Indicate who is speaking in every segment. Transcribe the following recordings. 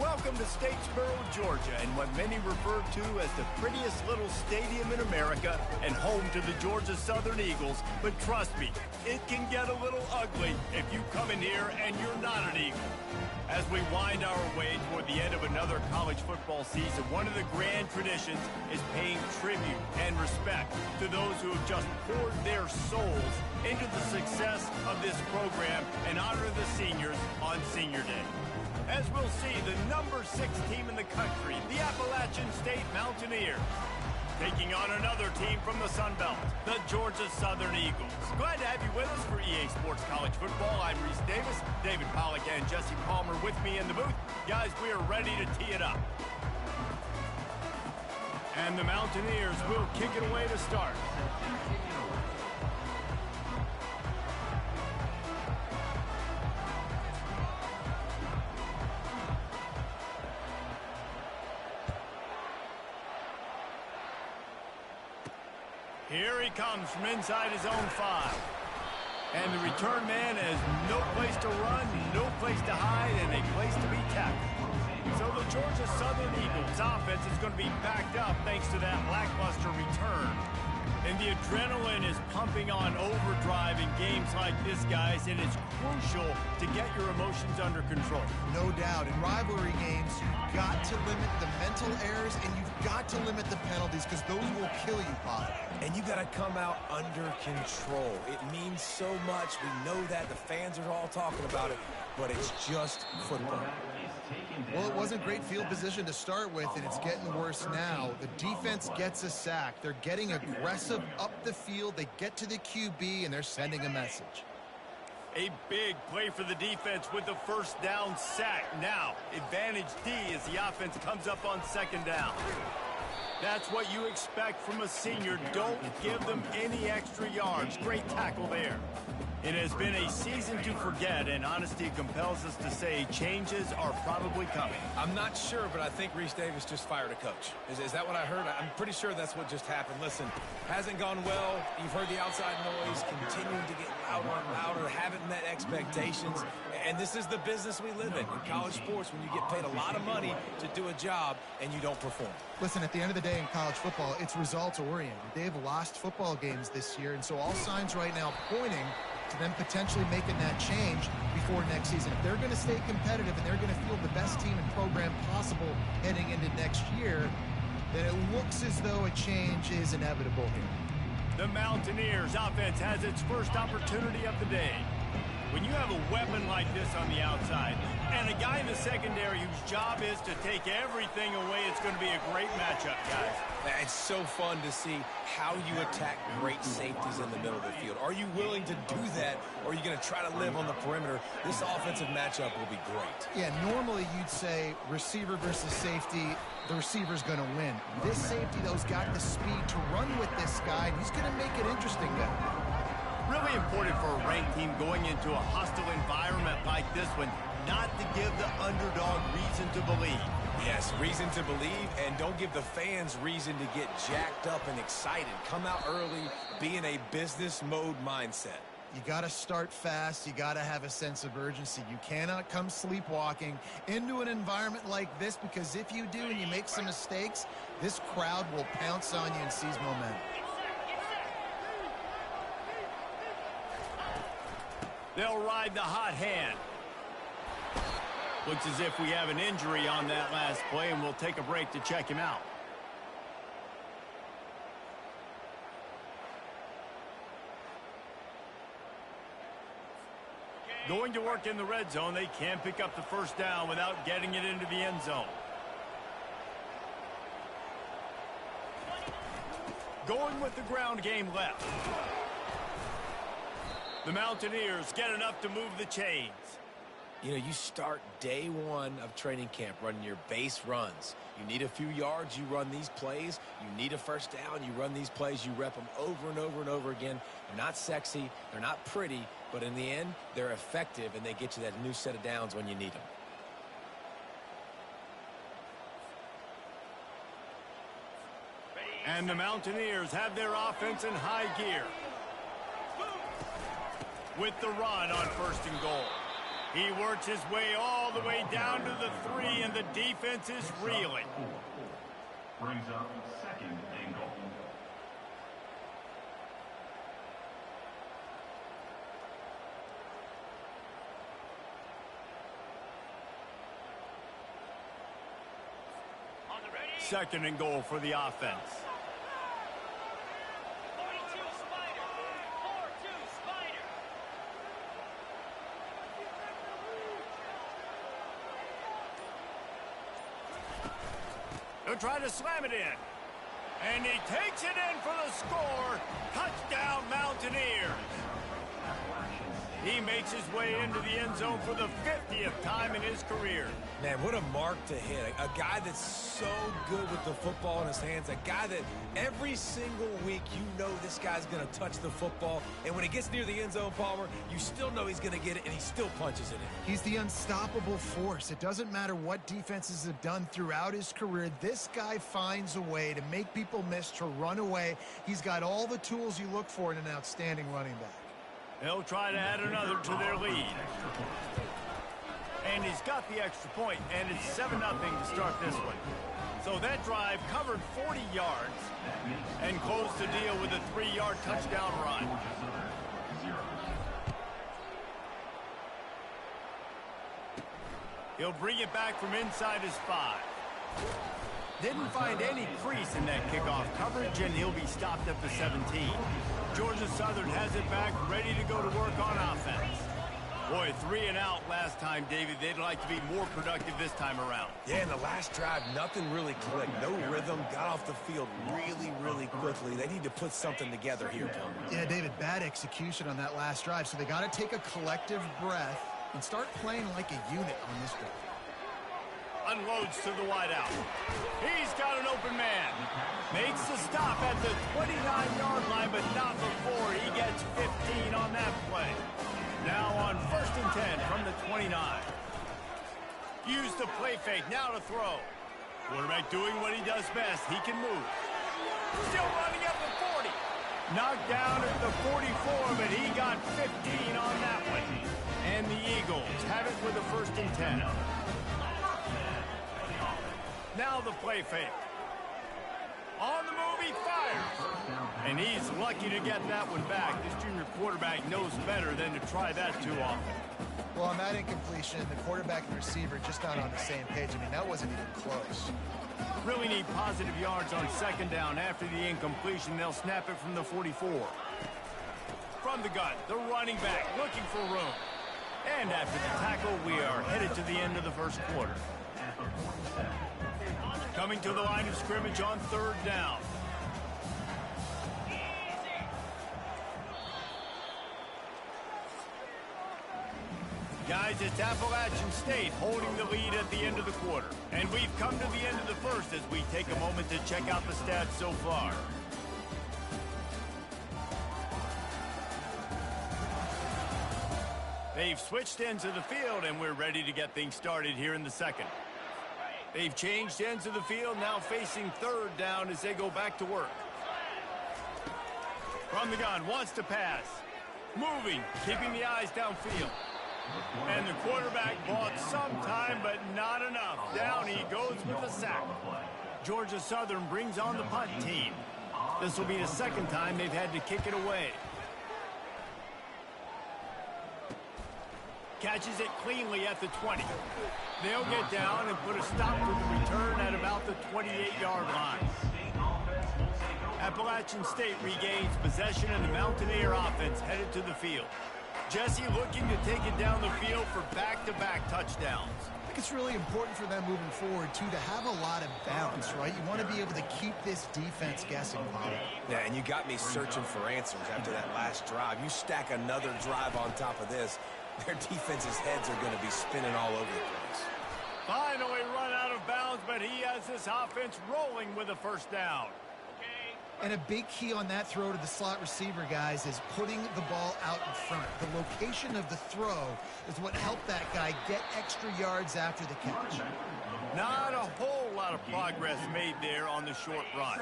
Speaker 1: Welcome to Statesboro, Georgia, and what many refer to as the prettiest little stadium in America and home to the Georgia Southern Eagles. But trust me, it can get a little ugly if you come in here and you're not an Eagle. As we wind our way toward the end of another college football season, one of the grand traditions is paying tribute and respect to those who have just poured their souls into the success of this program and honor the seniors on Senior Day. As we'll see, the number 6 team in the country, the Appalachian State Mountaineers, taking on another team from the Sun Belt, the Georgia Southern Eagles. Glad to have you with us for EA Sports College Football. I'm Reese Davis, David Pollack and Jesse Palmer with me in the booth. Guys, we are ready to tee it up. And the Mountaineers will kick it away to start. Here he comes from inside his own 5. And the return man has no place to run, no place to hide, and a place to be tackled. So the Georgia Southern Eagles offense is going to be backed up thanks to that lackluster return. And the adrenaline is pumping on overdrive in games like this, guys, and it's crucial to get your emotions under control.
Speaker 2: No doubt. In rivalry games, you've got to limit the mental errors and you've got to limit the penalties because those will kill you, Pop.
Speaker 3: And you got to come out under control. It means so much. We know that. The fans are all talking about it, but it's just football.
Speaker 2: Well, it wasn't great field position to start with, and it's getting worse now. The defense gets a sack. They're getting aggressive up the field. They get to the QB, and they're sending a message.
Speaker 1: A big play for the defense with the first down sack. Now, advantage D as the offense comes up on second down. That's what you expect from a senior. Don't give them any extra yards. Great tackle there. It has been a season to forget, and honesty compels us to say changes are probably coming.
Speaker 3: I'm not sure, but I think Reese Davis just fired a coach. Is that what I heard? I'm pretty sure that's what just happened. Listen, hasn't gone well. You've heard the outside noise continuing to get louder and louder, haven't met expectations. And this is the business we live in college sports, when you get paid a lot of money to do a job and you don't perform.
Speaker 2: Listen, at the end of the day in college football, it's results-oriented. They've lost football games this year, and so all signs right now pointing to them potentially making that change before next season. If they're going to stay competitive and they're going to field the best team and program possible heading into next year, then it looks as though a change is inevitable here.
Speaker 1: The Mountaineers offense has its first opportunity of the day. When you have a weapon like this on the outside and a guy in the secondary whose job is to take everything away, it's going to be a great matchup, guys.
Speaker 3: It's so fun to see how you attack great safeties in the middle of the field. Are you willing to do that, or are you going to try to live on the perimeter? This offensive matchup will be great.
Speaker 2: Yeah, normally you'd say receiver versus safety, the receiver's going to win. This safety, though, has got the speed to run with this guy, and he's going to make it interesting, though.
Speaker 1: Really important for a ranked team going into a hostile environment like this one, not to give the underdog reason to believe.
Speaker 3: Yes, reason to believe, and don't give the fans reason to get jacked up and excited. Come out early, be in a business mode mindset.
Speaker 2: You got to start fast. You got to have a sense of urgency. You cannot come sleepwalking into an environment like this, because if you do and you make some mistakes, this crowd will pounce on you and seize momentum.
Speaker 1: They'll ride the hot hand. Looks as if we have an injury on that last play, and we'll take a break to check him out. Going to work in the red zone, they can pick up the first down without getting it into the end zone. Going with the ground game left. The Mountaineers get enough to move the chains.
Speaker 3: You know, you start day one of training camp running your base runs. You need a few yards, you run these plays. You need a first down, you run these plays. You rep them over and over and over again. They're not sexy, they're not pretty, but in the end, they're effective, and they get you that new set of downs when you need them.
Speaker 1: And the Mountaineers have their offense in high gear. With the run on 1st and goal. He works his way all the way down to the 3, and and the defense is reeling.
Speaker 4: Brings up second and goal.
Speaker 1: Second and goal for the offense. They'll try to slam it in. And he takes it in for the score. Touchdown, Mountaineers. He makes his way into the end zone for the 50th time in his career.
Speaker 3: Man, what a mark to hit. A guy that's so good with the football in his hands. A guy that every single week you know this guy's going to touch the football. And when he gets near the end zone, Palmer, you still know he's going to get it, and he still punches it in.
Speaker 2: He's the unstoppable force. It doesn't matter what defenses have done throughout his career. This guy finds a way to make people miss, to run away. He's got all the tools you look for in an outstanding running back.
Speaker 1: They'll try to add another to their lead. And he's got the extra point, and it's 7-0 to start this one. So that drive covered 40 yards and closed the deal with a 3-yard touchdown run. He'll bring it back from inside his 5. Didn't find any crease in that kickoff coverage, and he'll be stopped at the 17. Georgia Southern has it back, ready to go to work on offense. Boy, 3 and out last time, David. They'd like to be more productive this time around.
Speaker 3: Yeah, in the last drive, nothing really clicked. No rhythm, got off the field really quickly. They need to put something together here, Palmer.
Speaker 2: Yeah, David, bad execution on that last drive, so they got to take a collective breath and start playing like a unit on this drive.
Speaker 1: Unloads to the wideout. He's got an open man. Makes the stop at the 29-yard line, but not before he gets 15 on that play. Now on 1st and 10 from the 29. Use the play fake, now to throw. Quarterback doing what he does best. He can move. Still running up the 40. Knocked down at the 44, but he got 15 on that one. And the Eagles have it with a 1st and 10. Now the play fake. On the move, he fires. And he's lucky to get that one back. This junior quarterback knows better than to try that too often.
Speaker 2: Well, on that incompletion, the quarterback and receiver just not on the same page. I mean, that wasn't even close.
Speaker 1: Really need positive yards on 2nd down. After the incompletion, they'll snap it from the 44. From the gun, the running back looking for room. And after the tackle, we are headed to the end of the 1st quarter. Coming to the line of scrimmage on 3rd down. Guys, it's Appalachian State holding the lead at the end of the quarter. And we've come to the end of the 1st as we take a moment to check out the stats so far. They've switched ends of the field, and we're ready to get things started here in the 2nd. They've changed ends of the field, now facing 3rd down as they go back to work. From the gun, wants to pass. Moving, keeping the eyes downfield. And the quarterback bought some time, but not enough. Down he goes with a sack. Georgia Southern brings on the punt team. This will be the 2nd time they've had to kick it away. Catches it cleanly at the 20. They'll get down and put a stop to the return at about the 28-yard line. Appalachian State regains possession, and the Mountaineer offense headed to the field. Jesse looking to take it down the field for back-to-back touchdowns.
Speaker 2: I think it's really important for them moving forward, too, to have a lot of balance, right? You want to be able to keep this defense guessing, Bob.
Speaker 3: Yeah, and you got me searching for answers after that last drive. You stack another drive on top of this, their defense's heads are going to be spinning all over the place.
Speaker 1: Finally run out of bounds, but he has this offense rolling with a 1st down.
Speaker 2: And a big key on that throw to the slot receiver, guys, is putting the ball out in front. The location of the throw is what helped that guy get extra yards after the catch.
Speaker 1: Not a whole lot of progress made there on the short run.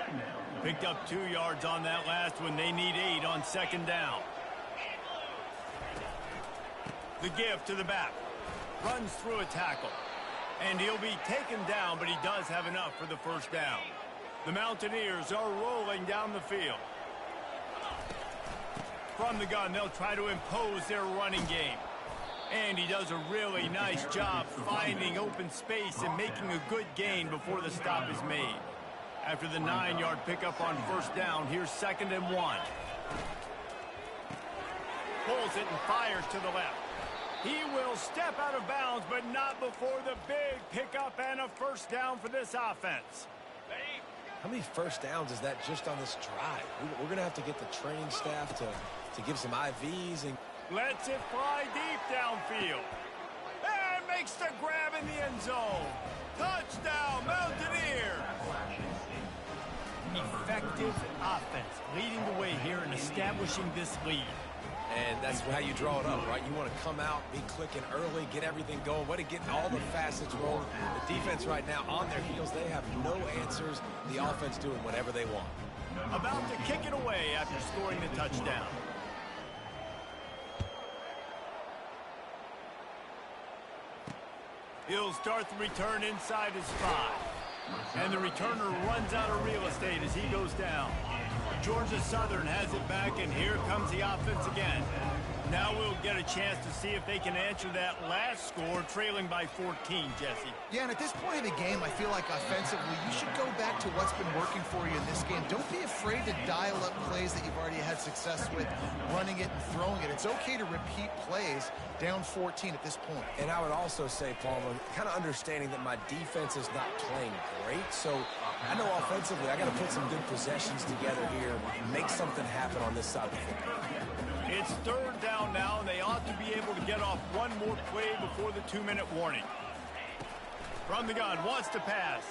Speaker 1: Picked up 2 yards on that last one. They need 8 on 2nd down. The give to the back. Runs through a tackle. And he'll be taken down, but he does have enough for the first down. The Mountaineers are rolling down the field. From the gun, they'll try to impose their running game. And he does a really nice job finding open space and making a good gain before the stop is made. After the 9-yard pickup on first down, here's 2nd and 1. Pulls it and fires to the left. He will step out of bounds, but not before the big pickup and a first down for this offense.
Speaker 3: How many first downs is that just on this drive? We're going to have to get the training staff to give some IVs. And
Speaker 1: lets it fly deep downfield. And makes the grab in the end zone. Touchdown, Mountaineers! Effective offense, leading the way here and establishing this lead.
Speaker 3: And that's how you draw it up, right? You want to come out, be clicking early, get everything going, way to get all the facets rolling. The defense right now on their heels, they have no answers. The offense doing whatever they want.
Speaker 1: About to kick it away after scoring the touchdown. He'll start the return inside his 5. And the returner runs out of real estate as he goes down. Georgia Southern has it back, and here comes the offense again. Now we'll get a chance to see if they can answer that last score, trailing by 14, Jesse.
Speaker 2: Yeah, and at this point in the game, I feel like offensively, you should go back to what's been working for you in this game. Don't be afraid to dial up plays that you've already had success with, running it and throwing it. It's okay to repeat plays down 14 at this point.
Speaker 3: And I would also say, Palmer, kind of understanding that my defense is not playing great, so I know offensively I got to put some good possessions together here, make something happen on this side of the football.
Speaker 1: It's 3rd down now, and they ought to be able to get off one more play before the 2-minute warning. From the gun, wants to pass.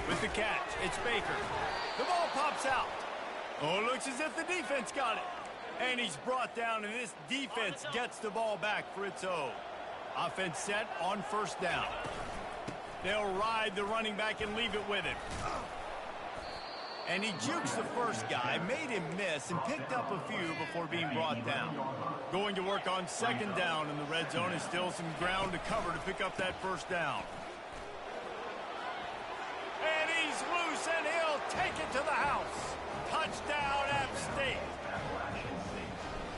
Speaker 1: With the catch, it's Baker. The ball pops out. Oh, it looks as if the defense got it. And he's brought down, and this defense gets the ball back for its own. Offense set on first down. They'll ride the running back and leave it with him. And he jukes the first guy, made him miss, and picked up a few before being brought down. Going to work on 2nd down in the red zone, is still some ground to cover to pick up that first down. And he's loose, and he'll take it to the house. Touchdown, App State.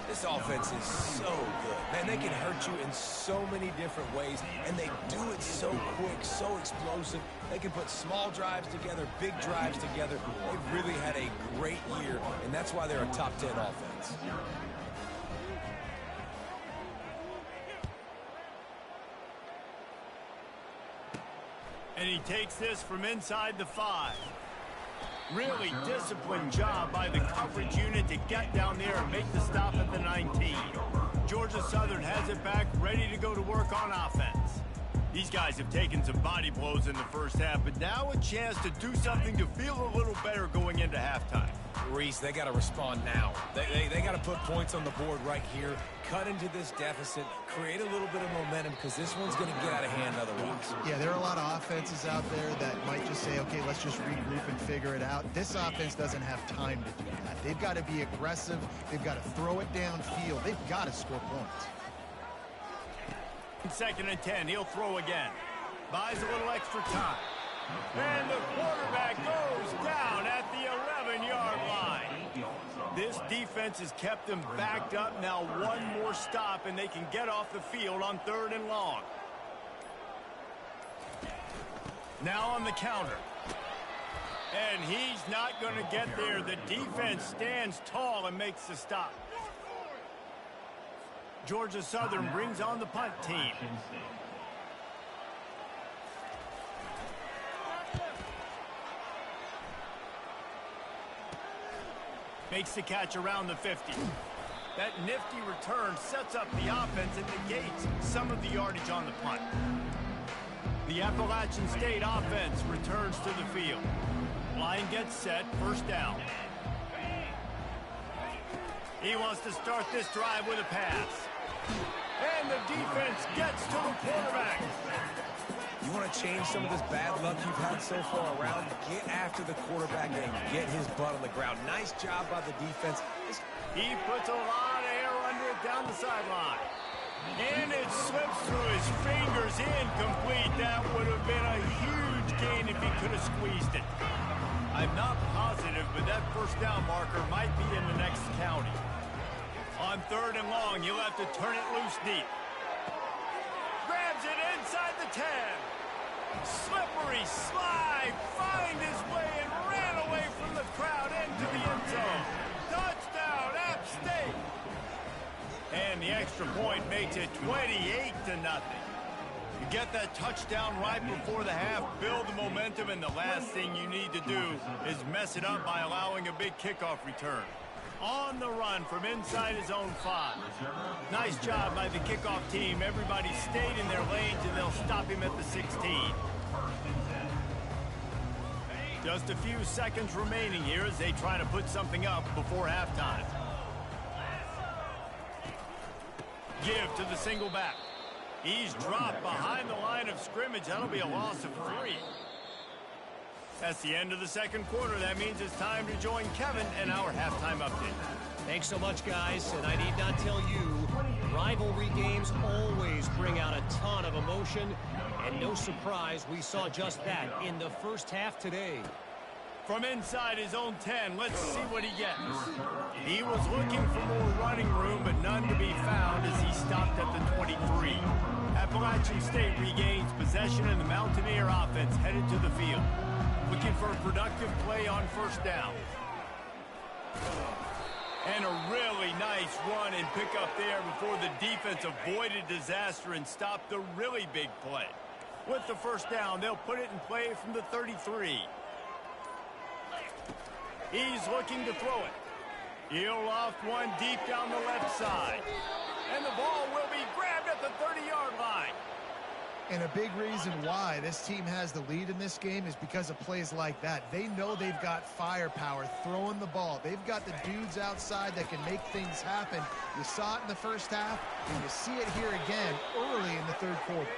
Speaker 3: This offense is so good. Man, they can hurt you in so many different ways, and they do it so quick, so explosive. They can put small drives together, big drives together. They've really had a great year, and that's why they're a top 10 offense.
Speaker 1: And he takes this from inside the 5. Really disciplined job by the coverage unit to get down there and make the stop at the 19. Georgia Southern has it back, ready to go to work on offense. These guys have taken some body blows in the first half, but now a chance to do something to feel a little better going into halftime.
Speaker 3: Reese, they got to respond now. They got to put points on the board right here, cut into this deficit, create a little bit of momentum, because this one's going to get out of hand otherwise.
Speaker 2: Yeah, there are a lot of offenses out there that might just say, okay, let's just regroup and figure it out. This offense doesn't have time to do that. They've got to be aggressive. They've got to throw it downfield. They've got to score points.
Speaker 1: 2nd and 10, he'll throw again. Buys a little extra time. And the quarterback goes down at the 11-yard line. This defense has kept them backed up. Now one more stop, and they can get off the field on 3rd and long. Now on the counter. And he's not going to get there. The defense stands tall and makes the stop. Georgia Southern brings on the punt team. Makes the catch around the 50. That nifty return sets up the offense and negates some of the yardage on the punt. The Appalachian State offense returns to the field. Line gets set, first down. He wants to start this drive with a pass. And the defense gets to the quarterback.
Speaker 3: You want to change some of this bad luck you've had so far around? Get after the quarterback and get his butt on the ground. Nice job by the defense.
Speaker 1: He puts a lot of air under it down the sideline. And it slips through his fingers, incomplete. That would have been a huge gain if he could have squeezed it. I'm not positive, but that first down marker might be in the next county. On 3rd and long, you'll have to turn it loose deep. Grabs it inside the 10. Slippery slide, find his way and ran away from the crowd into the end zone. Touchdown, App State. And the extra point makes it 28-0. You get that touchdown right before the half, build the momentum, and the last thing you need to do is mess it up by allowing a big kickoff return. On the run from inside his own 5. Nice job by the kickoff team. Everybody stayed in their lanes, and they'll stop him at the 16. Just a few seconds remaining here as they try to put something up before halftime. Give to the single back. He's dropped behind the line of scrimmage. That'll be a loss of 3. That's the end of the second quarter. That means it's time to join Kevin and our halftime update.
Speaker 5: Thanks so much, guys. And I need not tell you, rivalry games always bring out a ton of emotion. And no surprise, we saw just that in the first half today.
Speaker 1: From inside his own 10, let's see what he gets. He was looking for more running room, but none to be found as he stopped at the 23. Appalachian State regains possession, and the Mountaineer offense headed to the field. Looking for a productive play on first down. And a really nice run and pick up there before the defense avoided disaster and stopped the really big play. With the first down, they'll put it in play from the 33. He's looking to throw it. He'll loft one deep down the left side. And the ball will be grabbed at the 30-yard line.
Speaker 2: And a big reason why this team has the lead in this game is because of plays like that. They know they've got firepower throwing the ball. They've got the dudes outside that can make things happen. You saw it in the first half, and you see it here again early in the third quarter.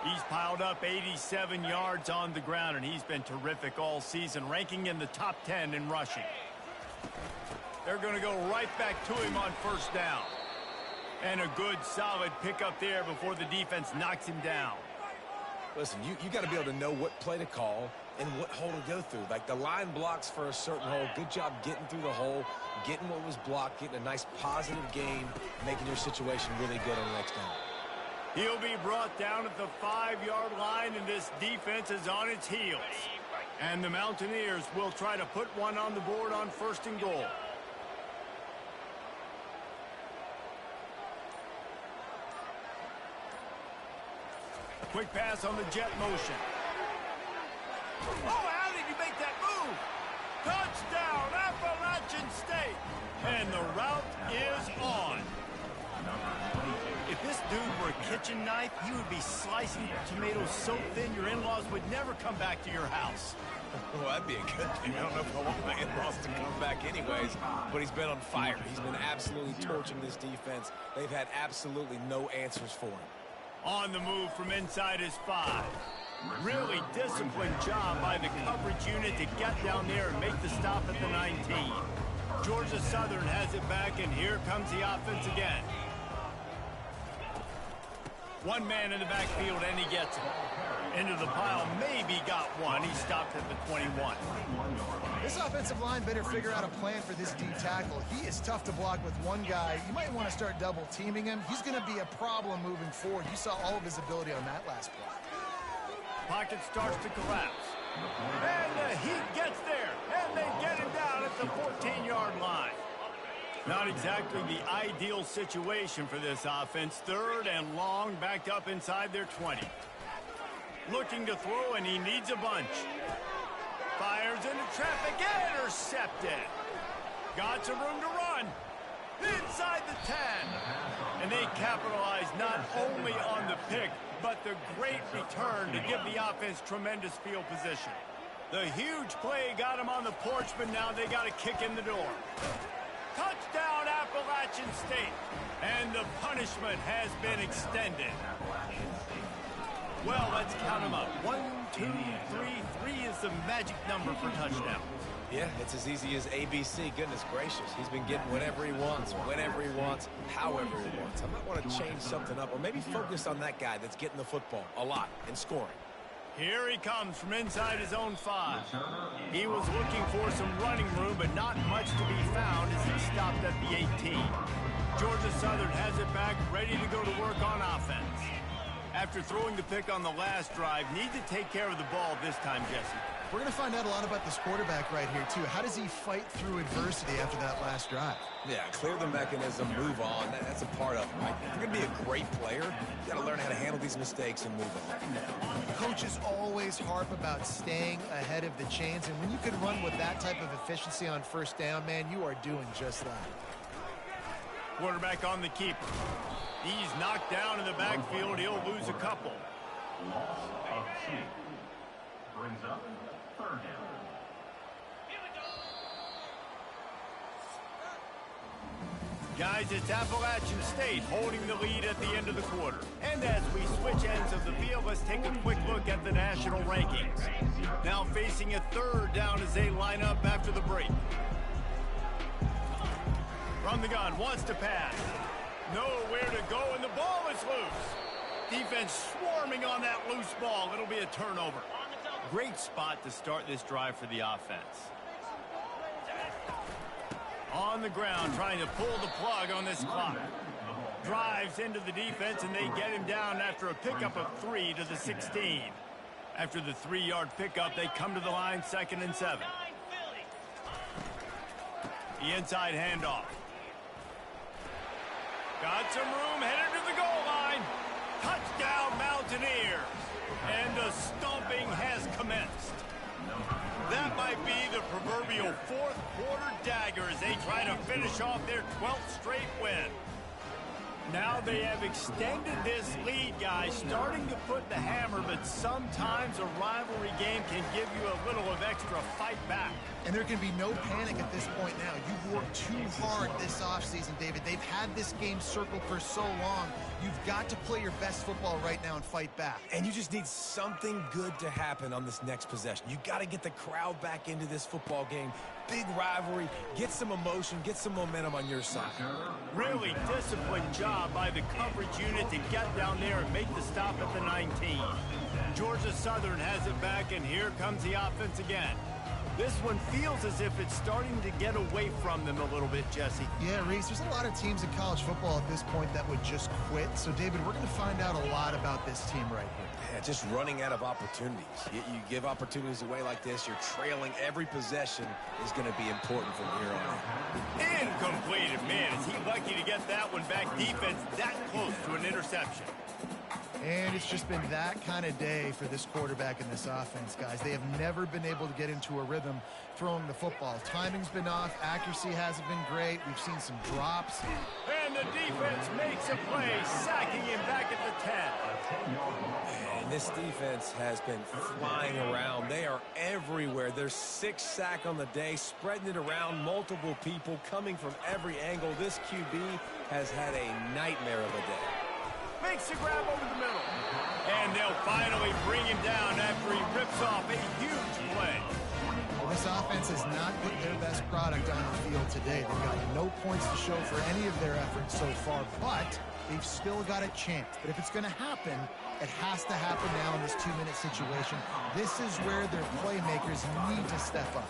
Speaker 1: He's piled up 87 yards on the ground, and he's been terrific all season, ranking in the top 10 in rushing. They're going to go right back to him on first down. And a good, solid pickup there before the defense knocks him down.
Speaker 3: Listen, you got to be able to know what play to call and what hole to go through. Like the line blocks for a certain hole. Good job getting through the hole, getting what was blocked, getting a nice positive gain, making your situation really good on the next down.
Speaker 1: He'll be brought down at the 5-yard line, and this defense is on its heels. And the Mountaineers will try to put one on the board on first and goal. Quick pass on the jet motion. Oh, how did you make that move? Touchdown, Appalachian State. And the route is on. If this dude were a kitchen knife, he would be slicing tomatoes so thin your in-laws would never come back to your house.
Speaker 3: Well, that'd be a good thing. I don't know if I want my in-laws to come back anyways, but he's been on fire. He's been absolutely torching this defense. They've had absolutely no answers for him.
Speaker 1: On the move from inside his 5. Really disciplined job by the coverage unit to get down there and make the stop at the 19. Georgia Southern has it back, and here comes the offense again. One man in the backfield, and he gets it. Into the pile, maybe got one. He stopped at the 21.
Speaker 2: This offensive line better figure out a plan for this D tackle. He is tough to block with one guy. You might want to start double teaming him. He's going to be a problem moving forward. You saw all of his ability on that last play.
Speaker 1: Pocket starts to collapse. And the Heat gets there. And they get him down at the 14-yard line. Not exactly the ideal situation for this offense. 3rd and long, backed up inside their 20. Looking to throw, and he needs a bunch. Fires into traffic, intercepted. Got some room to run. Inside the 10. And they capitalize not only on the pick, but the great return to give the offense tremendous field position. The huge play got him on the porch, but now they got a kick in the door. Touchdown, Appalachian State. And the punishment has been extended. Well, let's count them up. 1, 2, 3. 3 is the magic number for touchdown.
Speaker 3: Yeah, it's as easy as ABC. Goodness gracious. He's been getting whatever he wants, whenever he wants, however he wants. I might want to change something up or maybe focus on that guy that's getting the football a lot and scoring.
Speaker 1: Here he comes from inside his own 5. He was looking for some running room, but not much to be found as he stopped at the 18. Georgia Southern has it back, ready to go to work on offense. After throwing the pick on the last drive, need to take care of the ball this time, Jesse.
Speaker 2: We're going to find out a lot about this quarterback right here, too. How does he fight through adversity after that last drive?
Speaker 3: Yeah, clear the mechanism, move on. That's a part of it, right? If you're going to be a great player, you got to learn how to handle these mistakes and move on.
Speaker 2: Coaches always harp about staying ahead of the chains, and when you can run with that type of efficiency on first down, man, you are doing just that.
Speaker 1: Quarterback on the keeper. He's knocked down in the backfield. He'll lose a couple.
Speaker 4: Loss of 2. Brings up 3rd down.
Speaker 1: Guys, it's Appalachian State holding the lead at the end of the quarter. And as we switch ends of the field, let's take a quick look at the national rankings. Now facing a 3rd down as they line up after the break. From the gun, wants to pass. Nowhere to go, and the ball is loose. Defense swarming on that loose ball. It'll be a turnover. Great spot to start this drive for the offense. On the ground, trying to pull the plug on this clock. Drives into the defense, and they get him down after a pickup of 3 to the 16. After the 3-yard pickup, they come to the line, 2nd and 7. The inside handoff. Got some room, headed to the goal line. Touchdown, Mountaineers. And the stomping has commenced. That might be the proverbial 4th quarter dagger as they try to finish off their 12th straight win. Now they have extended this lead, guys, starting to put the hammer, but sometimes a rivalry game can give you a little of extra fight back.
Speaker 2: And there can be no panic at this point now. You've worked too hard this offseason, David. They've had this game circled for so long. You've got to play your best football right now and fight back.
Speaker 3: And you just need something good to happen on this next possession. You got to get the crowd back into this football game. Big rivalry. Get some emotion. Get some momentum on your side.
Speaker 1: Really disciplined job by the coverage unit to get down there and make the stop at the 19. Georgia Southern has it back, and here comes the offense again. This one feels as if it's starting to get away from them a little bit, Jesse.
Speaker 2: Yeah, Reese, there's a lot of teams in college football at this point that would just quit. So, David, we're going to find out a lot about this team right here.
Speaker 3: Yeah, just running out of opportunities. You give opportunities away like this, you're trailing. Every possession is going to be important from here on out.
Speaker 1: Incomplete. Man, is he lucky to get that one back. Defense that close to an interception.
Speaker 2: And it's just been that kind of day for this quarterback and this offense, guys. They have never been able to get into a rhythm throwing the football. Timing's been off. Accuracy hasn't been great. We've seen some drops.
Speaker 1: And the defense makes a play, sacking him back at the 10.
Speaker 3: And this defense has been flying around. They are everywhere. There's 6 sacks on the day, spreading it around, multiple people coming from every angle. This QB has had a nightmare of a day.
Speaker 1: Makes the grab over the middle. And they'll finally bring him down after he rips off a huge play.
Speaker 2: Well, this offense has not put their best product on the field today. They've got no points to show for any of their efforts so far, but they've still got a chance. But if it's going to happen, it has to happen now in this 2-minute situation. This is where their playmakers need to step up.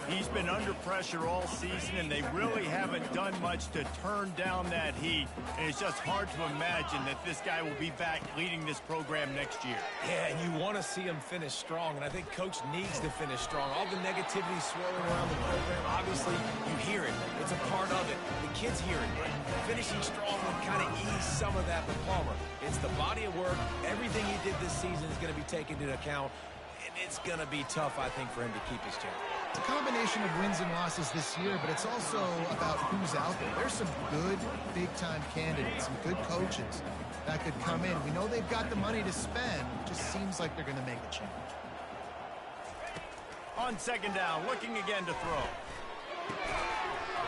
Speaker 1: He's been under pressure all season, and they really haven't done much to turn down that heat. And it's just hard to imagine that this guy will be back leading this program next year.
Speaker 3: Yeah, and you want to see him finish strong, and I think Coach needs to finish strong. All the negativity swirling around the program, obviously, you hear it. It's a part of it. The kids hear it. Finishing strong would kind of ease some of that for Palmer. It's the body of work. Everything he did this season is going to be taken into account, and it's going to be tough, I think, for him to keep his job.
Speaker 2: It's a combination of wins and losses this year, but it's also about who's out there. There's some good big-time candidates, some good coaches that could come in. We know they've got the money to spend. It just seems like they're going to make a change.
Speaker 1: On 2nd down, looking again to throw.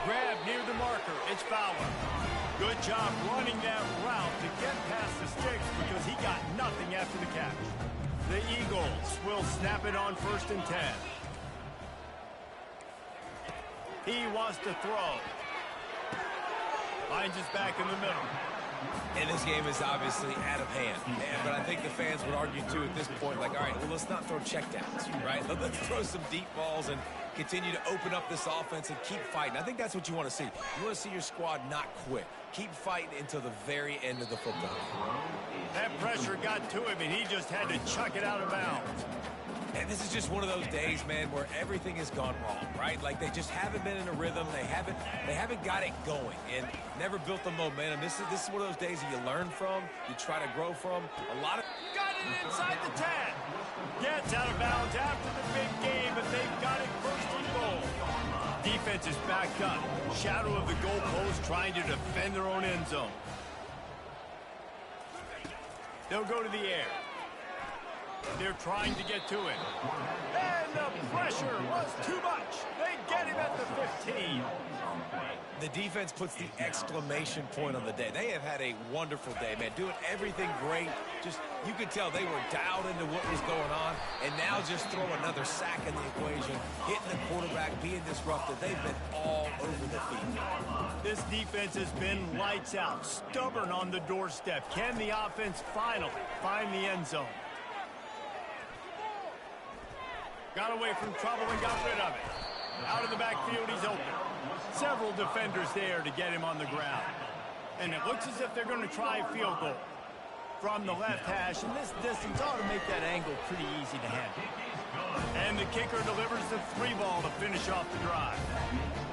Speaker 1: Grab near the marker. It's Fowler. Good job running that route to get past the sticks because he got nothing after the catch. The Eagles will snap it on 1st and 10. He wants to throw. Finds his back in the middle.
Speaker 3: And this game is obviously out of hand. But I think the fans would argue, too, at this point, like, all right, well, let's not throw checkdowns, right? Let's throw some deep balls and continue to open up this offense and keep fighting. I think that's what you want to see. You want to see your squad not quit. Keep fighting until the very end of the football.
Speaker 1: That pressure got to him, and he just had to chuck it out of bounds.
Speaker 3: And this is just one of those days, man, where everything has gone wrong, right? Like they just haven't been in a rhythm. They haven't got it going and never built the momentum. This is one of those days that you learn from, you try to grow from.
Speaker 1: Got it inside the 10. Gets out of bounds after the big game, but they've got it 1st and goal. Defense is backed up. Shadow of the goalpost trying to defend their own end zone. They'll go to the air. They're trying to get to it. And the pressure was too much. They get him at the 15.
Speaker 3: The defense puts the exclamation point on the day. They have had a wonderful day, man, doing everything great. Just, you could tell they were dialed into what was going on, and now just throw another sack in the equation, hitting the quarterback, being disruptive. They've been all over the field.
Speaker 1: This defense has been lights out, stubborn on the doorstep. Can the offense finally find the end zone? Got away from trouble and got rid of it. Out of the backfield, he's open. Several defenders there to get him on the ground. And it looks as if they're going to try a field goal from the left hash. And this distance ought to make that angle pretty easy to handle. And the kicker delivers the 3 ball to finish off the drive.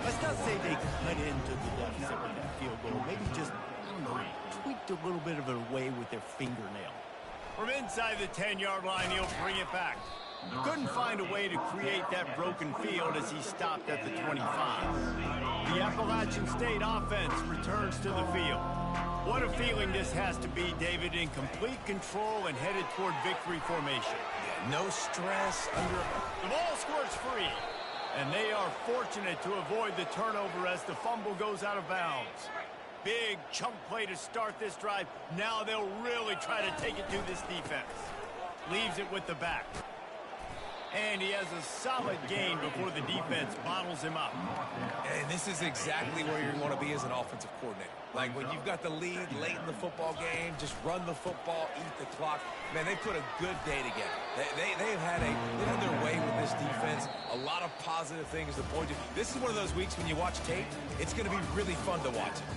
Speaker 1: Let's not say they cut into the deficit with that field goal. Maybe just, I don't know, tweaked a little bit of it away with their fingernail. From inside the 10-yard line, he'll bring it back. Couldn't find a way to create that broken field as he stopped at the 25. The Appalachian State offense returns to the field. What a feeling this has to be, David, in complete control and headed toward victory formation.
Speaker 3: Yeah, no stress.
Speaker 1: The ball squirts free, and they are fortunate to avoid the turnover as the fumble goes out of bounds. Big chunk play to start this drive. Now they'll really try to take it to this defense. Leaves it with the back. And he has a solid gain before the defense bottles him up.
Speaker 3: And this is exactly where you want to be as an offensive coordinator. Like when you've got the lead late in the football game, just run the football, eat the clock. Man, they put a good day together. They've had their way with this defense. A lot of positive things to point to. This is one of those weeks when you watch tape, it's going to be really fun to watch it.